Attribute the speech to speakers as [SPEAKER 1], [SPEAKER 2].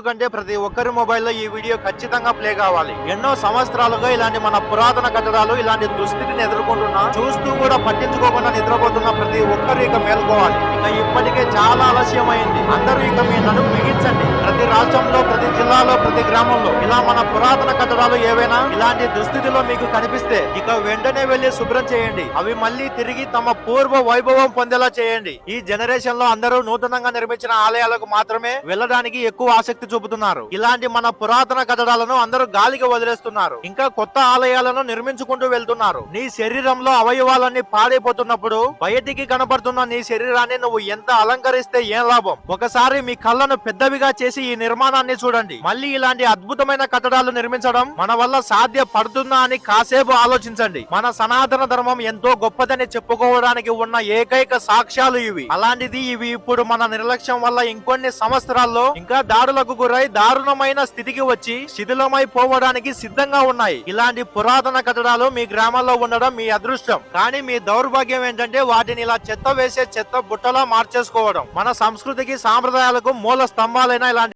[SPEAKER 1] ఎందుకంటే ప్రతి ఒక్కరి మొబైల్లో ఈ వీడియో ఖచ్చితంగా ప్లే కావాలి. ఎన్నో సంవత్సరాలుగా ఇలాంటి మన పురాతన కట్టడాలు ఇలాంటి దుస్థితిని ఎదుర్కొంటున్నా, చూస్తూ కూడా పట్టించుకోకుండా నిద్రపోతున్న ప్రతి ఒక్కరు ఇక మేల్కోవాలి. ఇక ఇప్పటికే చాలా ఆలస్యమైంది. అందరూ ఇక మీ నడుము బిగించండి. ప్రతి రాష్ట్రంలో, ప్రతి జిల్లాలో, ప్రతి గ్రామంలో ఇలా మన పురాతన కట్టడాలు ఏవైనా ఇలాంటి దుస్థితిలో మీకు కనిపిస్తే ఇక వెంటనే వెళ్లి శుభ్రం చేయండి. అవి మళ్ళీ తిరిగి తమ పూర్వ వైభవం పొందేలా చేయండి. ఈ జనరేషన్ లో అందరూ నూతనంగా నిర్మించిన ఆలయాలకు మాత్రమే వెళ్ళడానికి ఎక్కువ ఆసక్తి చూపుతున్నారు. ఇలాంటి మన పురాతన కట్టడాలను అందరూ గాలికి వదిలేస్తున్నారు. ఇంకా కొత్త ఆలయాలను నిర్మించుకుంటూ వెళ్తున్నారు. నీ శరీరంలో అవయవాలన్నీ పాడైపోతున్నప్పుడు బయటికి కనబడుతున్న నీ శరీరాన్ని నువ్వు ఎంత అలంకరిస్తే ఏం లాభం? ఒకసారి మీ కళ్ళను పెద్దవిగా చేసి ఈ నిర్మాణాన్ని చూడండి. మళ్ళీ ఇలాంటి అద్భుతమైన కట్టడాలు నిర్మించడం మన వల్ల సాధ్యపడుతుందా అని కాసేపు ఆలోచించండి. మన సనాతన ధర్మం ఎంతో గొప్పదని చెప్పుకోవడానికి ఉన్న ఏకైక సాక్ష్యాలు ఇవి. అలాంటిది ఇవి ఇప్పుడు మన నిర్లక్ష్యం వల్ల ఇంకొన్ని సంవత్సరాల్లో ఇంకా దాడులకు గురై దారుణమైన స్థితికి వచ్చి శిథిలమై పోవడానికి సిద్ధంగా ఉన్నాయి. ఇలాంటి పురాతన కట్టడాలు మీ గ్రామాల్లో ఉండడం మీ అదృష్టం. కానీ మీ దౌర్భాగ్యం ఏంటంటే వాటిని ఇలా చెత్త వేసే చెత్త బుట్టలా మార్చేసుకోవడం. మన సంస్కృతికి, సాంప్రదాయాలకు మూల స్తంభాలైన ఇలాంటి